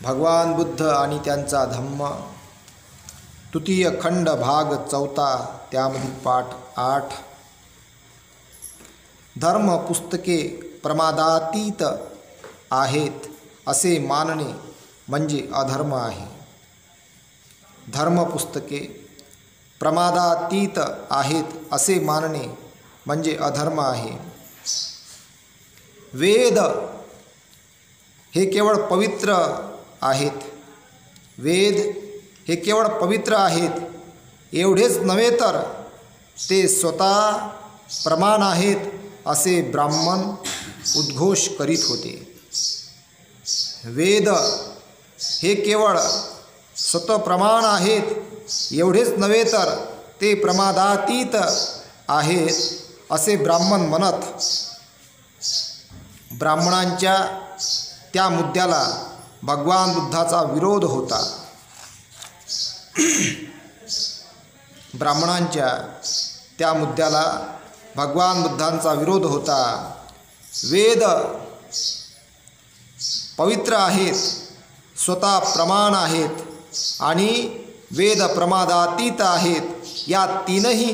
भगवान बुद्ध आणि त्यांचा धम्म, तृतीय खंड भाग 4, त्यामधील पाठ 8. धर्म पुस्तके प्रमादातीत आहेत असे मानणे म्हणजे अधर्म आहे. धर्म पुस्तके प्रमादातीत आहेत असे मानणे म्हणजे अधर्म आहे. वेद हे केवळ पवित्र आहेत. वेद हे केवळ पवित्र आहेत एवढेच नव्हे तर ते स्वतः प्रमाण आहेत असे ब्राह्मण उद्घोष करीत होते. वेद हे केवळ स्वतः प्रमाण आहेत एवढेच नव्हे तर ते प्रमादातीत आहेत असे ब्राह्मण म्हणत. ब्राह्मणांच्या त्या मुद्द्याला भगवान बुद्धाचा विरोध होता. ब्राह्मणांच्या त्या मुद्द्याला भगवान बुद्धांचा विरोध होता. वेद पवित्र आहेत, स्वतः प्रमाण आहेत आणि वेद प्रमादातीत आहेत. या तीनही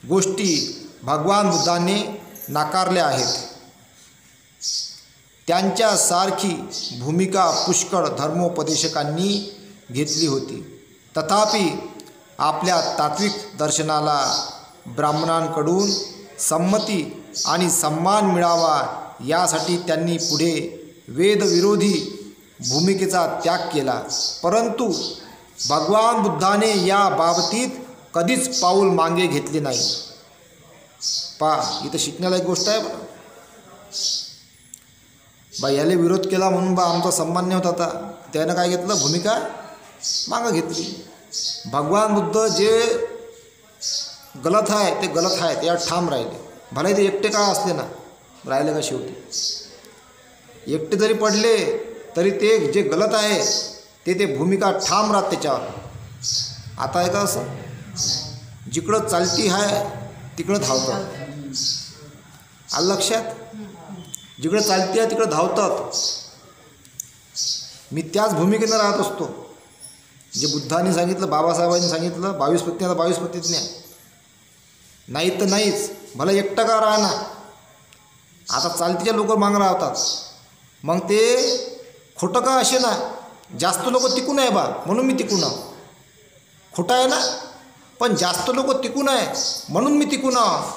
गोष्टी भगवान बुद्धांनी नाकारल्या आहेत. त्यांच्यासारखी भूमिका पुष्कळ धर्मोपदेशकांनी घेतली होती. तथापि आपल्या तात्विक दर्शनाला ब्राह्मणांकडून संमती आणि सन्मान मिळावा यासाठी त्यांनी पुढे वेदविरोधी भूमिकेचा त्याग केला. परंतु भगवान बुद्धाने या बाबतीत कधीच पाऊल मागे घेतले नाही. इथं शिकण्याला एक गोष्ट आहे बा, याला विरोध केला म्हणून बा आमचा सन्मान नाही होत. आता त्यानं काय घेतलं, भूमिका मागं घेतली. भगवान बुद्ध जे गलत आहे ते गलत आहे, त्यावर ठाम राहिले. भले ते एकटे का असले ना, राहिले का शेवटी एकटे जरी पडले तरी ते जे गलत आहे ते भूमिका ठाम राहत त्याच्यावर. आता आहे का असं, जिकडं चालती आहे तिकडं धावतात. आलं लक्षात, जिकडं चालती आहे तिकडं धावतात. मी त्याच भूमिकेनं राहत असतो. जे बुद्धांनी सांगितलं, बाबासाहेबांनी सांगितलं, 22 पत्नी, आता 22 पत्नीच नाही तर नाहीच. भला 1% राहा ना. आता चालतीच्या लोक मागं राहतात. मग ते खोटं का असे ना, जास्त लोक टिकून आहे बा म्हणून मी टिकून आहो. खोटं आहे ना, पण जास्त लोक टिकून आहे म्हणून मी टिकून आहो.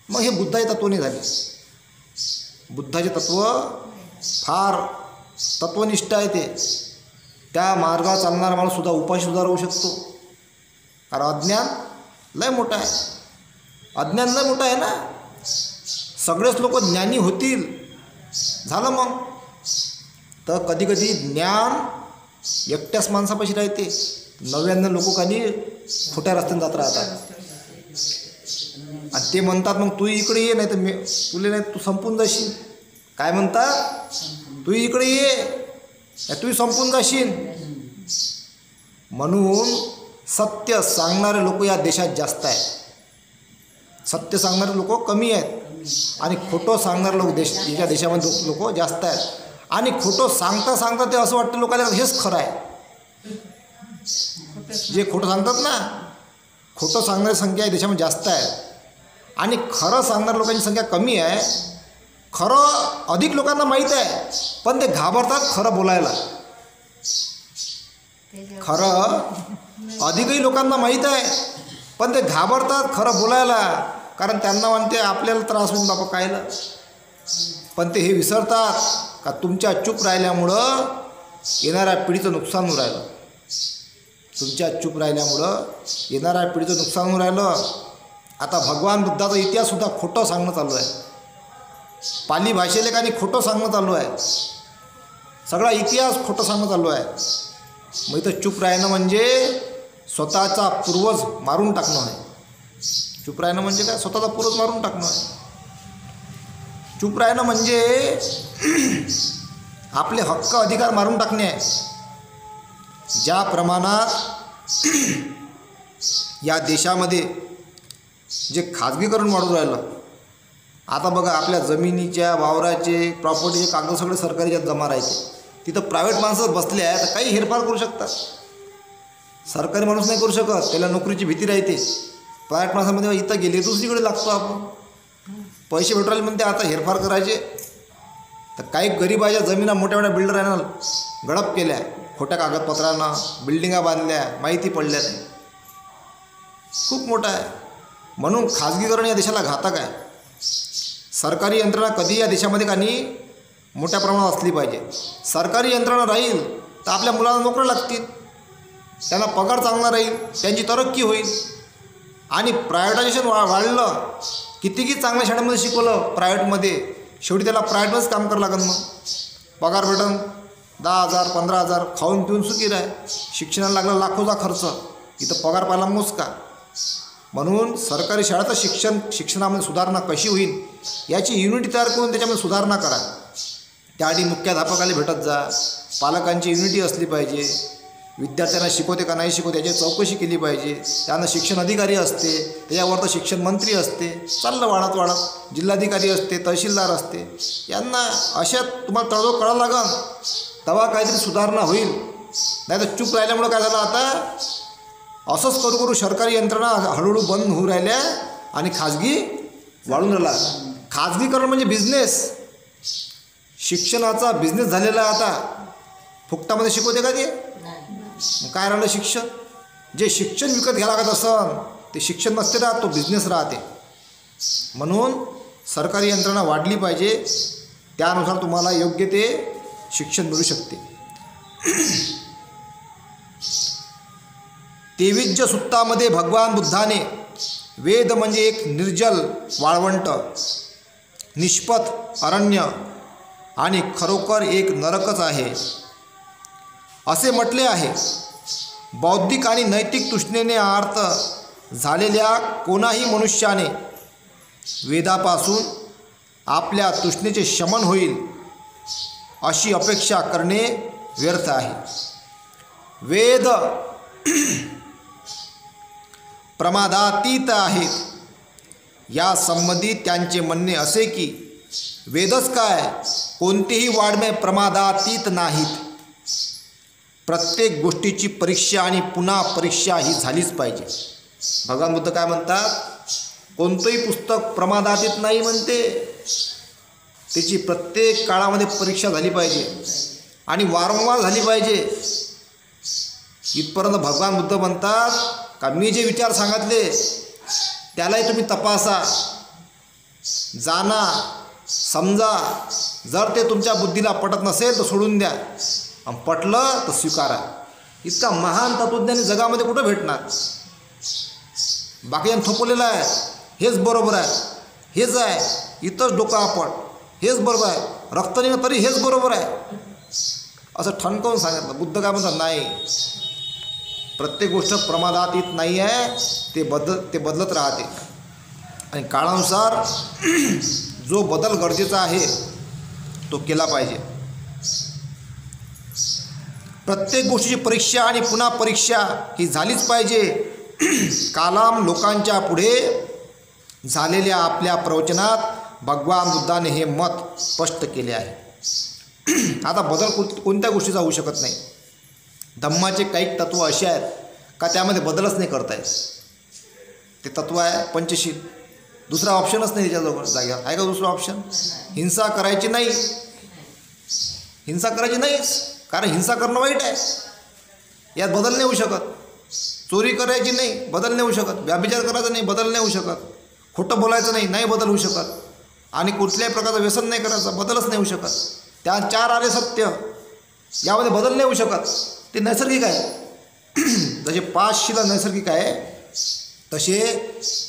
मग हे बुद्धाचे तत्व नाही झाले. बुद्धाचे तत्व फार तत्वनिष्ठ आहे. ते त्या मार्गावर चालणारा माणूससुद्धा उपाशीसुद्धा राहू शकतो. कारण अज्ञान लय मोठा आहे. अज्ञान लय मोठा आहे ना. सगळेच लोक ज्ञानी होतील झालं मग तर कधीकधी ज्ञान एकट्याच माणसापाशी राहते. 99 लोक काही खोट्या रस्त्याने जात राहतात. आणि ते म्हणतात मग तू इकडे ये, नाही तर मी तुले नाही तू संपून जाशील. काय म्हणतात, तू इकडे ये तू संपून जाशील. म्हणून सत्य सांगणारे लोक या देशात जास्त आहेत. सत्य सांगणारे लोक कमी आहेत आणि खोटं सांगणारे लोक या देशामध्ये लोक जास्त आहेत. आणि खोटं सांगता सांगता ते असं वाटतं लोकांना हेच खरं आहे. जे खोटं सांगतात ना, खोटं सांगणारी संख्या या देशामध्ये जास्त आहे आणि खरं सांगणाऱ्या लोकांची संख्या कमी आहे. खरं अधिक लोकांना माहीत आहे पण ते घाबरतात खरं बोलायला. खरं अधिकही लोकांना माहीत आहे पण ते घाबरतात खरं बोलायला. कारण त्यांना म्हणते आपल्याला त्रास होऊन बाबा कायला. पण ते हे विसरतात का तुमच्या चूप राहिल्यामुळं येणाऱ्या पिढीचं नुकसान होऊन राहिलं. तुमच्या चूप राहिल्यामुळं येणाऱ्या पिढीचं नुकसान होऊन राहिलं. आता भगवान बुद्धाचा इतिहाससुद्धा खोटं सांगणं चालू आहे. पाली भाषेलेखानी खोटं सांगणं चालू आहे. सगळा इतिहास खोटं सांगणं चालू आहे. मग इथं चूप राहणं म्हणजे स्वतःचा पूर्वज मारून टाकणं आहे. चूप राहणं म्हणजे काय, स्वतःचा पूर्वज मारून टाकणं आहे. चूप राहणं म्हणजे आपले हक्क अधिकार मारून टाकणे आहे. ज्या प्रमाणात या देशामध्ये जे खाजगीकरण वाढून राहिलं. आता बघा, आपल्या जमिनीच्या वावराचे प्रॉपर्टीचे कागद सगळे सरकारी यात जमा राहते. तिथं प्रायव्हेट माणसं बसले आहे तर काही हेरफार करू शकतात. सरकारी माणूस नाही करू शकत, त्याला नोकरीची भीती राहते. प्रायव्हेट माणसामध्ये इथं गेले दुसरीकडे लागतो आपण, पैसे भेटू राहिले म्हणते आता हेरफार करायचे. तर काही गरीबाच्या जमिना मोठ्या मोठ्या बिल्डरांना गडप केल्या, खोट्या कागदपत्रांना बिल्डिंगा बांधल्या, माहिती पडल्या नाही. खूप मोठा आहे. म्हणून खाजगीकरण या देशाला घातक आहे. सरकारी यंत्रणा कधी या देशामध्ये काही मोठ्या प्रमाणात असली पाहिजे. सरकारी यंत्रणा राहील तर आपल्या मुलांना नोकऱ्या लागतील, त्यांना पगार चांगला राहील, त्यांची तरक्की होईल. आणि प्रायव्हेटायझेशन वाढलं, कितीही चांगल्या शाळेमध्ये शिकवलं प्रायव्हेटमध्ये, शेवटी त्याला प्रायव्हेटमध्येच काम करावं लागेल. मग पगार भेटन 10,000 15,000, खाऊन पिऊन सुखी राह. शिक्षणाला लागला लाखोचा खर्च, इथं पगार पाहिला मोजका. म्हणून सरकारी शाळेचं शिक्षणामध्ये सुधारणा कशी होईल याची युनिट तयार करून त्याच्यामध्ये सुधारणा करा. त्याआधी मुख्याध्यापकाला भेटत जा, पालकांची युनिटी असली पाहिजे, विद्यार्थ्यांना शिकवते का नाही शिकवते याची चौकशी केली पाहिजे. त्यांना शिक्षण अधिकारी असते, त्याच्यावर तर शिक्षण मंत्री असते, चाललं वाढत जिल्हाधिकारी असते, तहसीलदार असते. यांना अशा तुम्हाला तळजोड करावं लागेल, तेव्हा काहीतरी सुधारणा होईल. नाही तर चूप राहिल्यामुळं काय झालं, आता असंच करू करू सरकारी यंत्रणा हळूहळू बंद होऊ राहिल्या आणि खाजगी वाढून राहिला. खाजगीकरण म्हणजे बिझनेस, शिक्षणाचा बिझनेस झालेला आहे आता. फुकटामध्ये शिकवते का ते? काय राहिलं शिक्षण? जे शिक्षण विकत घ्यायला लागत असन ते शिक्षण नसते राहत, तो बिझनेस राहते. म्हणून सरकारी यंत्रणा वाढली पाहिजे, त्यानुसार तुम्हाला योग्य ते शिक्षण मिळू शकते. 23 सुत्तामध्ये भगवान बुद्धाने वेद म्हणजे एक निर्जल वाळवंट, निष्पथ अरण्य आणि खरोखर एक नरकच आहे असे म्हटले आहे. बौद्धिक आणि नैतिक तृष्णेने आर्त झालेल्या कोणाही मनुष्याने वेदापासून आपल्या तृष्णेचे शमन होईल अशी अपेक्षा करणे व्यर्थ आहे. वेद प्रमादातीत आहेत. या संबंधी त्यांचे म्हणणे असे की वेदच काय, कोणतेही वाङ्मय प्रमादातीत नाहीत. प्रत्येक गोष्टीची परीक्षा आणि पुन्हा परीक्षा ही झालीच पाहिजे. भगवान बुद्ध काय म्हणतात, कोणतंही पुस्तक प्रमादातीत नाही म्हणते, त्याची प्रत्येक काळामध्ये परीक्षा झाली पाहिजे आणि वारंवार झाली पाहिजे. इथपर्यंत भगवान बुद्ध म्हणतात का मी जे विचार सांगितले त्यालाही तुम्ही तपासा, जाणा, समजा. जर ते तुमच्या बुद्धीला पटत नसेल तर सोडून द्या, आणि पटलं तर स्वीकारा. इतका महान तत्त्वज्ञानी जगामध्ये कुठं भेटणार? बाकीनं थोपवलेलं आहे, हेच बरोबर आहे, हेच आहे, इथंच डोकं आपट, हेच बरोबर आहे, रक्त निघणं तरी हेच बरोबर आहे असं ठणकावून सांगितलं. बुद्ध काय म्हणतात, नाही, प्रत्येक गोष्ट प्रमादातीत नाही आहे, ते बदलत राहते आणि काळानुसार जो बदल गरजेचा आहे तो केला पाहिजे. प्रत्येक गोष्टीची परीक्षा आणि पुन्हा परीक्षा ही झालीच पाहिजे. कालाम लोकांच्या पुढे झालेल्या आपल्या प्रवचनात भगवान बुद्धाने हे मत स्पष्ट केले आहे. आता बदल कोणत्या गोष्टीचा होऊ शकत नाही. धम्माचे काही तत्त्व असे आहेत का त्यामध्ये बदलच नाही करता येत. ते तत्त्व आहे पंचशील. दुसरा ऑप्शनच नाही त्याच्याजवळ जागेवर आहे का दुसरा ऑप्शन? हिंसा करायची नाही, हिंसा करायची नाहीच, कारण हिंसा करणं वाईट आहे, यात बदल नाही होऊ शकत. चोरी करायची नाही, बदल नाही होऊ शकत. व्याभिचार करायचा नाही, बदल नाही होऊ शकत. खोटं बोलायचं नाही, नाही बदल होऊ शकत. आणि कुठल्याही प्रकारचं व्यसन नाही करायचं, बदलच नाही होऊ शकत. त्या 4 आर्य सत्य यामध्ये बदल नाही होऊ शकत. ते नैसर्गिक आहे. जसे 5 शिला नैसर्गिक आहे तसे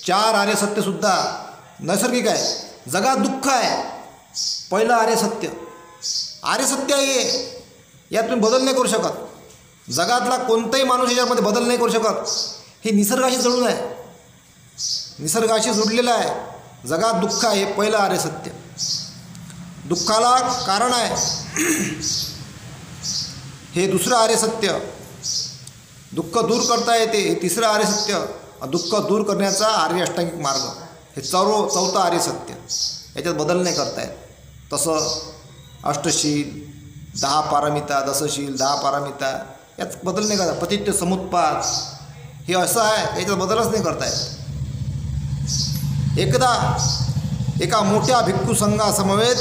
4 आर्य सत्यसुद्धा नैसर्गिक आहे. जगात दुःख आहे, पहिलं आर्य सत्य. आर्य सत्य आहे, यात तुम्ही बदल नाही करू शकत. जगातला कोणताही माणूस याच्यामध्ये बदल नाही करू शकत. हे निसर्गाशी जोडून आहे, निसर्गाशी जोडलेलं आहे. जगात दुःख आहे, पहिलं आर्य सत्य. दुःखाला कारण आहे हे दुसरं आर्य सत्य. दुःख दूर करता येते हे तिसरं आर्य सत्य. दुःख दूर करण्याचा आर्य अष्टांगिक मार्ग हे चौथं आर्य सत्य. याच्यात बदल नाही करता येत. तसं अष्टशील, 10 पारमिता, दशशील, 10 पारमिता, यात बदल नाही करता. पतित्य समुत्पाद हे असं आहे, याच्यात बदलच नाही करतायत. एकदा एका मोठ्या भिक्खू संघासमवेत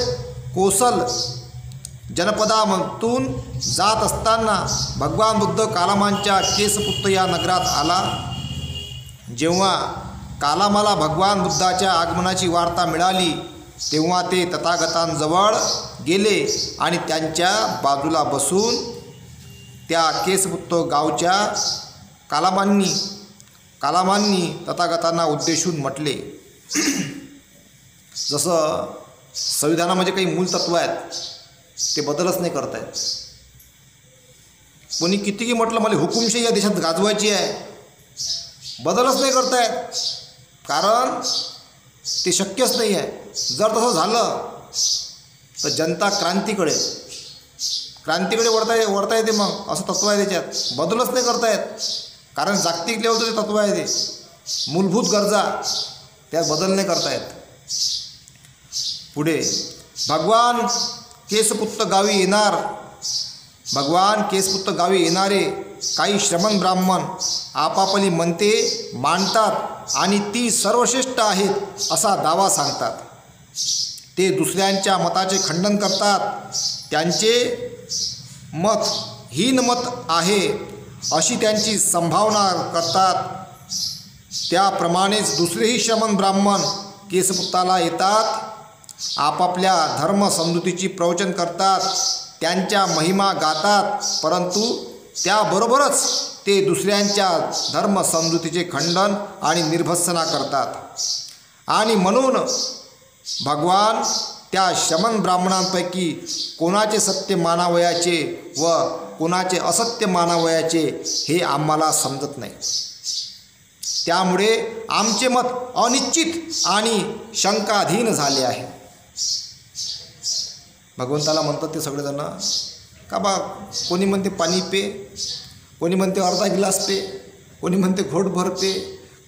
कोसल जनपदातून जात असताना भगवान बुद्ध कालामांच्या केसपुत्त या नगरात आला. जेव्हा कालामाला भगवान बुद्धाच्या आगमनाची वार्ता मिळाली तेव्हा ते तथागतांजवळ गेले आणि त्यांच्या बाजूला बसून त्या केसपुत्त गावच्या कालामांनी तथागतांना उद्देशून म्हटले. जसं संविधानामध्ये काही मूलतत्व आहेत ते बदलच नाही करतायत. कोणी कितीही म्हटलं मला हुकुमशाही या देशात गाजवायची आहे, बदलच नाही करतायत, कारण ते शक्यच नाही आहे. जर तसं झालं तर जनता क्रांतीकडे वळता येते. मग असं तत्व आहे त्याच्यात, बदलच नाही करतायत, कारण जागतिक लेवलचं ते तत्व आहे. ते मूलभूत गरजा त्यात बदल नाही करतायत. पुढे भगवान केसपुत्त गावी येणारे काही श्रमण ब्राह्मण आपापली मनते मांडतात आणि ती सर्वश्रेष्ठ आहेत असा दावा सांगतात. ते दुसऱ्यांच्या मताचे खंडन करतात. त्यांचे मत हीन मत आहे अशी त्यांची संभावना करतात. त्याप्रमाणेच दुसरेही श्रमण ब्राह्मण केसपुत्ताला येतात, आपापल्या धर्मसमजुतीची प्रवचन करतात, त्यांच्या महिमा गातात, परंतु त्याबरोबरच ते दुसऱ्यांच्या धर्मसमजुतीचे खंडन आणि निर्भत्सना करतात. आणि म्हणून भगवान त्या श्रमण ब्राह्मणांपैकी कोणाचे सत्य मानावयाचे व कोणाचे असत्य मानावयाचे हे आम्हाला समजत नाही. त्यामुळे आमचे मत अनिश्चित आणि शंकाधीन झाले आहे. भगवंताला म्हणतात ते सगळेजण का बा, कोणी म्हणते पाणी पे, कोणी म्हणते अर्धा गिलास पे, कोणी म्हणते घोटभर पे,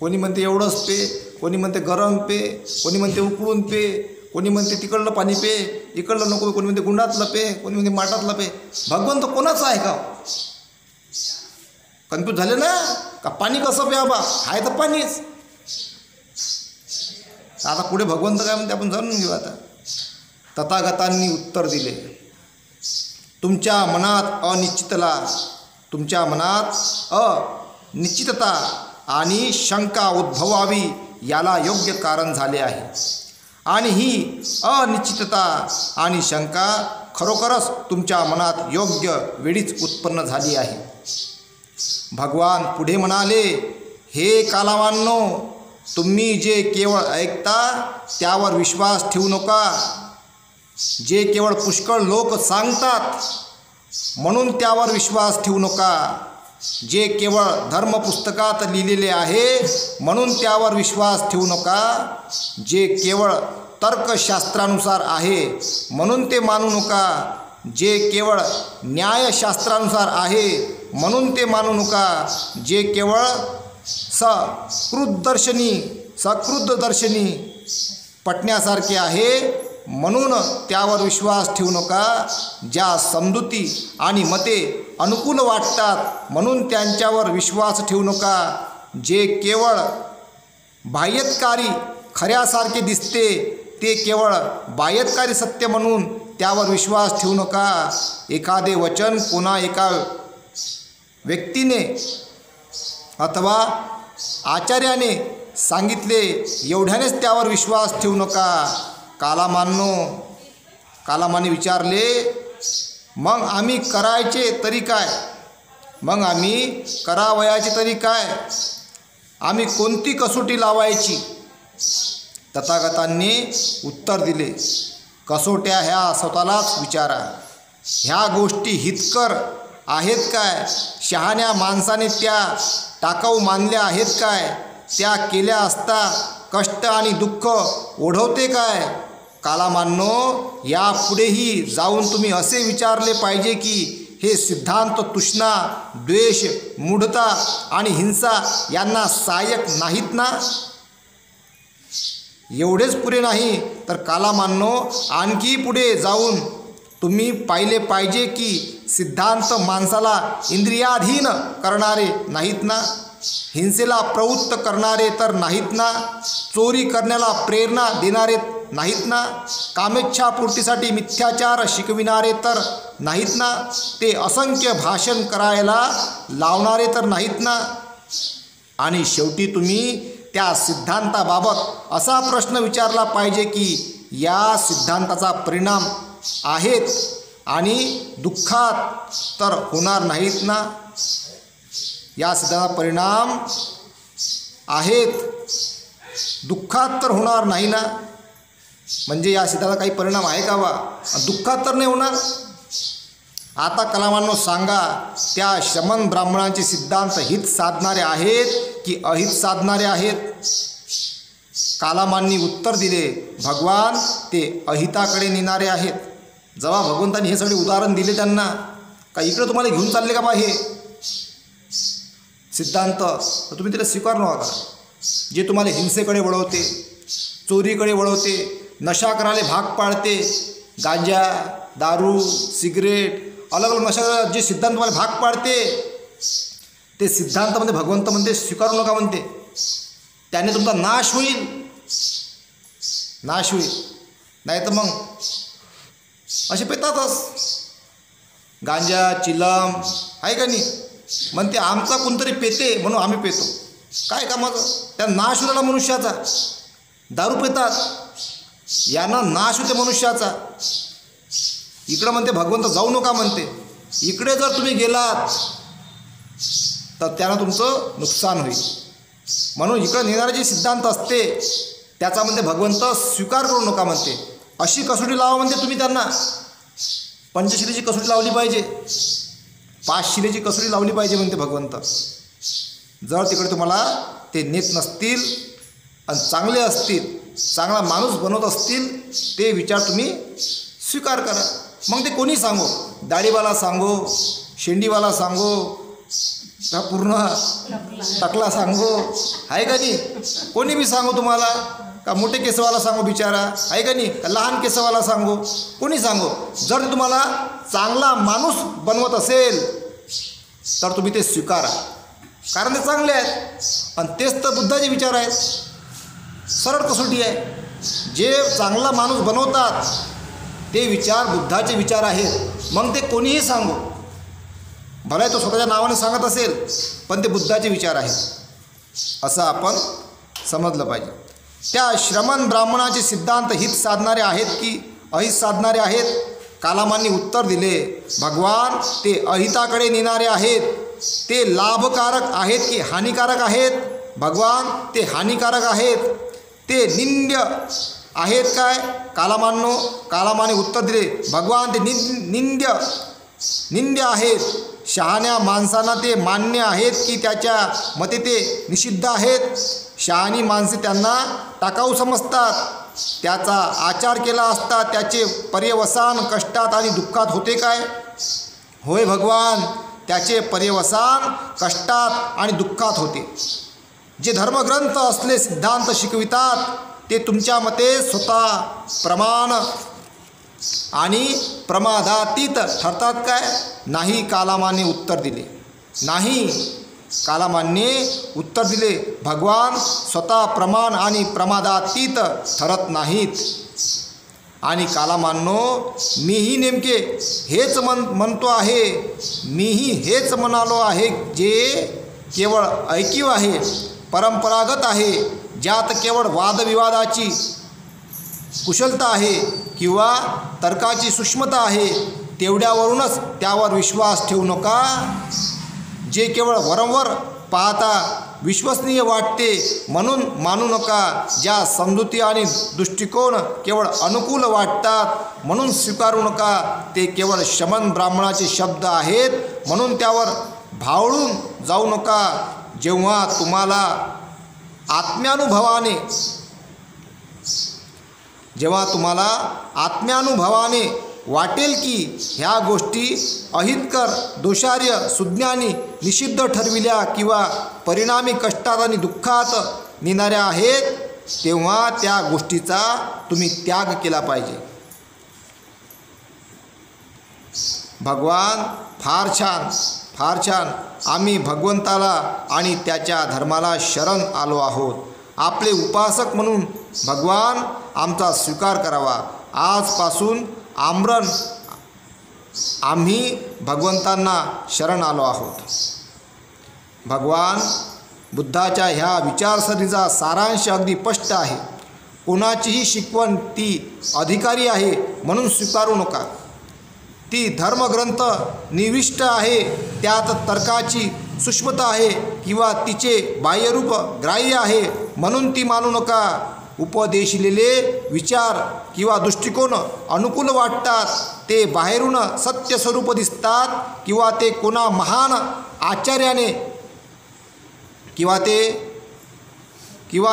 कोणी म्हणते एवढंच पे, कोणी म्हणते गरम पे, कोणी म्हणते उकळून पे, कोणी म्हणते तिकडलं पाणी पे, इकडलं नको, कोणी म्हणते गुंडातलं पे, कोणी म्हणते माठातलं पे. भगवंत कोणाचं आहे का? कन्फ्यूज झाले ना का? पाणी कसं प्या बा, आहे तर पाणीच. आता पुढे भगवंत काय म्हणते आपण जाणून घेऊ. आता तथागतांनी उत्तर दिले, तुमच्या मनात अनिश्चितता आणि शंका उद्भवावी याला योग्य कारण झाले आहे. आणि ही अनिश्चितता आणि शंका खरोखरच तुमच्या मनात योग्य वेळीच उत्पन्न झाली आहे. भगवान पुढे म्हणाले, हे कालामांनो, तुम्ही जे केवळ ऐकता त्यावर विश्वास ठेवू नका. जे केवळ पुष्कळ लोक सांगतात म्हणून त्यावर विश्वास ठेवू नका. जे केवळ धर्मपुस्तकात लिहिलेले आहे म्हणून त्यावर विश्वास ठेवू नका. जे केवळ तर्कशास्त्रानुसार आहे म्हणून ते मानू नका. जे केवळ न्यायशास्त्रानुसार आहे म्हणून ते मानू नका. जे केवळ सकृतदर्शनी पटण्यासारखे आहे म्हणून त्यावर विश्वास ठेवू नका. ज्या समजुती आणि मते अनुकूल वाटतात म्हणून त्यांच्यावर विश्वास ठेवू नका. जे केवळ बाह्यकारी खऱ्यासारखे दिसते ते केवळ बाह्यकारी सत्य म्हणून त्यावर विश्वास ठेवू नका. एखादे वचन कोणा एका व्यक्तीने अथवा आचार्याने सांगितले एवढ्यानेच त्यावर विश्वास ठेवू नका. कालामाने विचारले, मग आम्ही करायचे तरी काय? मग आम्ही करावयाचे तरी काय? आम्ही कोणती कसोटी लावायची? तथागतांनी उत्तर दिले, कसोट्या ह्या स्वतःलाच विचारा. ह्या गोष्टी हितकर आहेत काय? शहाण्या माणसाने त्या टाकाऊ मानल्या आहेत काय? त्या केल्या असता कष्ट आणि दुःख ओढवते काय? कालामांनो, यापुढेही जाऊन तुम्ही असे विचारले पाहिजे की हे सिद्धांत तृष्णा, द्वेष, मूढता आणि हिंसा यांना सहाय्यक नाहीत ना? एवढेच पुरे नाही तर कालामांनो, आणखी पुढे जाऊन तुम्ही पाहिले पाहिजे की सिद्धांत माणसाला इंद्रियाधीन करणारे नाहीत ना, हिंसेला प्रवृत्त करणारे तर नाहीत ना, चोरी करण्याला प्रेरणा देणारे नाहीत ना, कामेच्छापूर्तीसाठी मिथ्याचार शिकविणारे तर नाहीत ना, ते असंख्य भाषण करायला लावणारे तर नाहीत ना. आणि शेवटी तुम्ही त्या सिद्धांताबाबत असा प्रश्न विचारला पाहिजे की या सिद्धांताचा परिणाम आहेत आणि दुःखात तर होणार नाहीत ना. या सिद्धांताचा परिणाम आहेत, दुःखात तर होणार नाही ना. म्हणजे या सिद्धांताचा काही परिणाम आहे का बा, दुःखात तर नाही होणार. आता कलामांनो सांगा, त्या श्रमण ब्राह्मणांचे सिद्धांत हित साधणारे आहेत की अहित साधणारे आहेत. कालामांनी उत्तर दिले, भगवान ते अहिताकडे नेणारे आहेत. जेव्हा भगवंतांनी हे सगळे उदाहरण दिले त्यांना, का इकडे तुम्हाला घेऊन चालले का बा हे सिद्धांत, तर तुम्ही त्याला स्वीकार नका. जे तुम्हाला हिंसेकडे वळवते, चोरीकडे वळवते, नशा करायला भाग पाडते, गांजा, दारू, सिगरेट, अलग अलग नशा जे सिद्धांत तुम्हाला भाग पाडते, ते सिद्धांत म्हणजे भगवंत म्हणते स्वीकारू नका म्हणते. त्याने तुमचा नाश होईल, नाश होईल. नाही तर मग असे पेतातच गांजा, चिलम, आहे का नाही. म्हणते आमचा कोणतरी पेते म्हणून आम्ही पेतो. काय कामाचं, त्या नाश होण्याला मनुष्याचा. दारू पितात, यानं नाश होते मनुष्याचा. इकडं म्हणते भगवंत जाऊ नका म्हणते. इकडे जर तुम्ही गेलात तर त्यानं तुमचं नुकसान होईल. म्हणून इकडं नेणारे जे सिद्धांत असते त्याचा म्हणते भगवंत स्वीकार करू नका म्हणते. अशी कसोटी लावा म्हणते तुम्ही त्यांना. पंचशिलेची कसोटी लावली पाहिजे, 5 शिलेची कसोटी लावली पाहिजे म्हणते भगवंत. जर तिकडे तुम्हाला ते नेत नसतील आणि चांगले असतील, चांगला माणूस बनवत असतील, ते विचार तुम्ही स्वीकार करा. मग ते कोणी सांगो, दाढीवाला सांगो, शेंडीवाला सांगो, का पूर्ण टकला सांगो, आहे का नाही. कोणी बी सांगो तुम्हाला, का मोठे केसवाला सांगो बिचारा, आहे का नाही, लहान केसवाला सांगो, कोणी सांगो. जर ते तुम्हाला चांगला माणूस बनवत असेल तर तुम्ही ते स्वीकारा, कारण ते चांगले आहेत. आणि तेच तर बुद्धाचे विचार आहेत. सरळ कसोटी आहे. जे चांगला माणूस बनवतात ते विचार बुद्धाचे विचार आहेत. मग ते कोणीही सांगो, भले तो स्वतःच्या नावाने सांगत असेल, पण ते बुद्धाचे विचार आहेत असं आपण समजलं पाहिजे. त्या श्रमण ब्राह्मणाचे सिद्धांत हित साधणारे आहेत की अहित साधणारे आहेत. कालामांनी उत्तर दिले, भगवान ते अहिताकडे नेणारे आहेत. ते लाभकारक आहेत की हानिकारक आहेत. भगवान ते हानिकारक आहेत. ते निंद्य आहेत काय. कालामाने उत्तर दिले, भगवान ते निंद्य आहेत. शहाण्या माणसांना ते मान्य आहेत की त्याच्या मते ते निषिद्ध आहेत. शहाणी माणसे त्यांना टाकाऊ समजतात. त्याचा आचार केला असता त्याचे पर्यवसान कष्टात आणि दुःखात होते काय. होय भगवान, त्याचे पर्यवसान कष्टात आणि दुःखात होते. जे धर्मग्रंथ असले सिद्धांत शिकवितात ते तुमच्या मते स्वतः प्रमाण आणि प्रमादातीत ठरतात काय. नाही, कालामाने उत्तर दिले. नाही, कालामाने उत्तर दिले, भगवान स्वतः प्रमाण आणि प्रमादातीत ठरत नाहीत. आणि कालामांनो, मीही नेमके हेच म्हणतो आहे. मीही हेच म्हणालो आहे. जे केवळ ऐकीव आहे, परंपरागत आहे, ज्यात केवळ वादविवादाची कुशलता आहे किंवा तर्काची सूक्ष्मता आहे, तेवढ्यावरूनच त्यावर विश्वास ठेवू नका. जे केवळ वरंवर पाहता विश्वसनीय वाटते म्हणून मानू नका. ज्या समजुती आणि दृष्टिकोन केवळ अनुकूल वाटतात म्हणून स्वीकारू नका. ते केवळ शमन ब्राह्मणाचे शब्द आहेत म्हणून त्यावर भावळून जाऊ नका. जेव्हा तुम्हाला आत्म्यानुभवाने वाटेल की ह्या गोष्टी अहितकर, दोषार्य, सुज्ञानी, निषिद्ध ठरविल्या किंवा परिणामी कष्टात आणि दुःखात नेणाऱ्या आहेत, तेव्हा त्या गोष्टीचा तुम्ही त्याग केला पाहिजे. भगवान फार छान, फार छान. आम्ही भगवंताला आणि त्याच्या धर्माला शरण आलो आहोत. आपले उपासक म्हणून भगवान आमचा स्वीकार करावा. आजपासून आमरण आम्ही भगवंतांना शरण आलो आहोत. भगवान बुद्धाच्या ह्या विचारसरणीचा सारांश अगदी स्पष्ट आहे. कोणाचीही शिकवण ती अधिकारी आहे म्हणून स्वीकारू नका. ती धर्मग्रंथ निविष्ट आहे, त्यात तर्काची सूक्ष्मता आहे किंवा तिचे बाह्यरूप ग्राह्य आहे म्हणून ती मानू नका. उपदेशिलेले विचार किंवा दृष्टिकोन अनुकूल वाटतात, ते बाहेरून सत्य स्वरूप दिसतात किंवा ते कोणा महान आचार्याने किंवा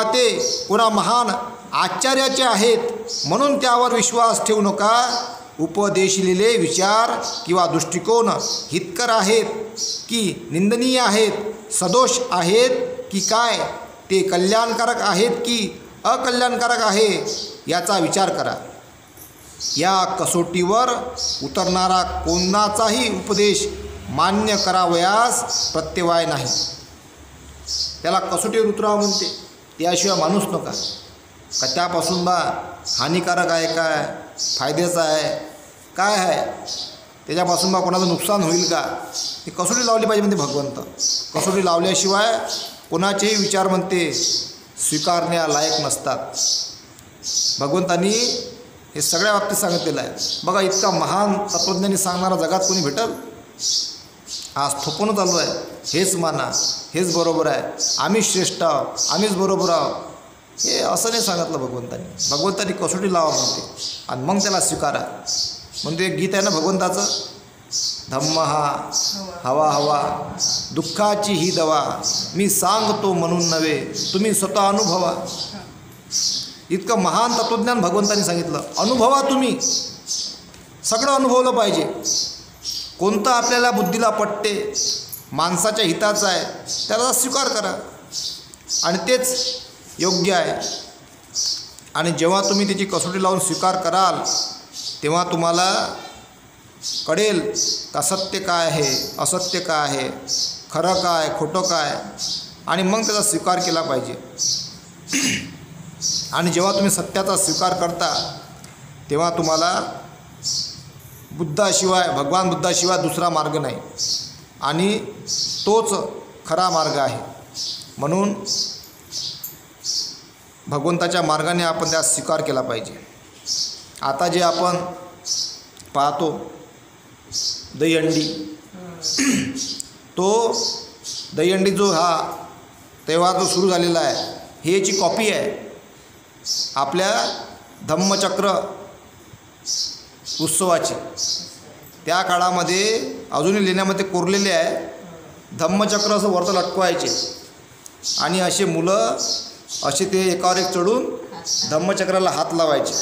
ते कोणा महान आचार्याचे आहेत म्हणून त्यावर विश्वास ठेवू नका. उपदेशिलेले विचार किंवा दृष्टिकोन हितकर आहेत की निंदनीय आहेत, सदोष आहेत की काय, ते कल्याणकारक आहेत की अकल्याणकारक आहे याचा विचार करा. या कसोटीवर उतरणारा कोणाचाही उपदेश मान्य करावयास प्रत्यवाय नाही. त्याला कसोटीवर उतरावं म्हणते, त्याशिवाय माणूस नका. का त्यापासून बा हानिकारक आहे काय, फायद्याचं आहे काय आहे, त्याच्यापासून बा कोणाचं नुकसान होईल का, ही कसोटी लावली पाहिजे म्हणते भगवंत. कसोटी लावल्याशिवाय कोणाचेही विचार म्हणते स्वीकारण्यालायक नसतात. भगवंतांनी हे सगळ्या बाबतीत सांगितलेलं आहे. बघा, इतका महान तत्त्वज्ञानी सांगणारा जगात कोणी भेटल? आज थोपणं चालू आहे, हेच माना, हेच बरोबर आहे, आम्हीच श्रेष्ठ आहोत, आम्हीच बरोबर आहोत. हे असं नाही सांगितलं भगवंतांनी. भगवंतांनी कसोटी लावा म्हणते आणि मग त्याला स्वीकारा. म्हणजे गीत आहे ना भगवंताचं, धम्म हा हवा हवा दुःखाची ही दवा, मी सांगतो म्हणून नव्हे तुम्ही स्वतः अनुभवा. इतकं महान तत्त्वज्ञान भगवंतांनी सांगितलं. अनुभवा, तुम्ही सगळं अनुभवलं पाहिजे. कोणतं आपल्याला बुद्धीला पटते, माणसाच्या हिताचं आहे, त्याला स्वीकार करा आणि तेच योग्य आहे. आणि जेव्हा तुम्ही त्याची कसोटी लावून स्वीकार कराल तेव्हा तुम्हाला कळेल का सत्य काय आहे, असत्य काय आहे, खरं काय, खोटं काय, आणि मग त्याचा स्वीकार केला पाहिजे. आणि जेव्हा तुम्ही सत्याचा स्वीकार करता तेव्हा तुम्हाला बुद्धाशिवाय, भगवान बुद्धाशिवाय दुसरा मार्ग नाही आणि तोच खरा मार्ग आहे. म्हणून भगवंताच्या मार्गाने आपण त्यास स्वीकार केला पाहिजे. आता जे आपण पाहतो दहीहंडी, तो दहीहंडी जो हा तेव्हार जो सुरू झालेला आहे, ही याची कॉपी आहे. आपल्या धम्मचक्र उत्सवाची त्या काळामध्ये अजूनही लेण्यामध्ये कोरलेले आहे. धम्मचक्र असं वरतं लटकवायचे आणि असे मुलं असे ते एकावर एक चढून धम्मचक्राला हात लावायचे.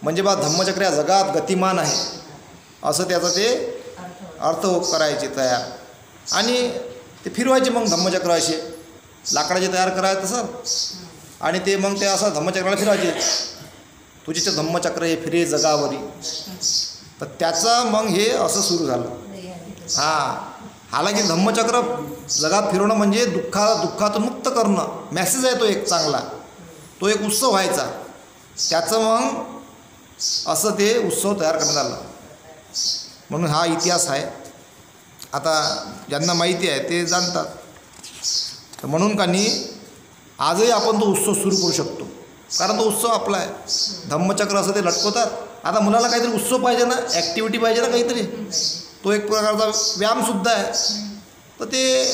म्हणजे बा धम्मचक्र या जगात गतिमान आहे असं त्याचा ते अर्थ करायचे तयार. आणि ते फिरवायचे मग धम्मचक्र असे लाकडाचे तयार करायचं तसं, आणि ते मग ते असं धम्मचक्राला फिरवायचे. तुझे धम्मचक्र हे फिरे जगावरी. तर त्याचं मग हे असं सुरू झालं. हां, हालाकी धम्मचक्र जगात फिरवणं म्हणजे दुःखातून मुक्त करणं, मॅसेज आहे तो एक चांगला, तो एक उत्सव व्हायचा. त्याचं मग असं ते उत्सव तयार करण्यात आलं. म्हणून हा इतिहास आहे. आता ज्यांना माहिती आहे ते जाणतात. तर म्हणून का नाही आजही आपण तो उत्सव सुरू करू शकतो, कारण तो उत्सव आपला आहे. धम्मचक्र असं ते लटकवतात. आता मुलाला काहीतरी उत्सव पाहिजे ना, ॲक्टिव्हिटी पाहिजे ना काहीतरी, तो एक प्रकारचा व्यायामसुद्धा आहे. तर ते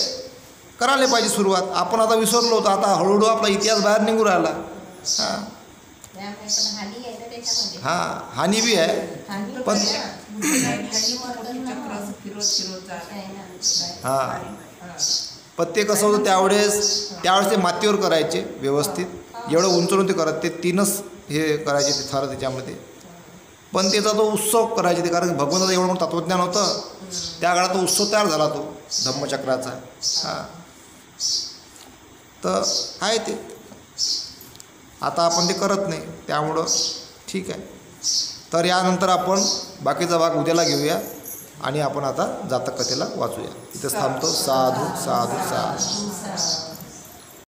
करायला पाहिजे सुरुवात. आपण आता विसरलो होतो, आता हळूहळू आपला इतिहास बाहेर निघून राहिला. हां, हानी बी आहे, पण हां, पण ते कसं होतं त्यावेळेस ते मातीवर करायचे व्यवस्थित, एवढं उंचवून ते करत, ते 3च हे करायचे ते थर त्याच्यामध्ये. पण त्याचा तो उत्सव करायचे ते, कारण भगवंताचं एवढं मोठं तत्त्वज्ञान होतं त्या काळात. तो उत्सव तयार झाला तो धम्मचक्राचा. हां, तर आहे ते. आता आपण ते करत नाही, त्यामुळं ठीक आहे. तर यानंतर आपण बाकीचा भाग उद्याला घेऊया. आणि आपण आता जातक कथेला वाचूया. इथंच थांबतो. साधू साधू साधू.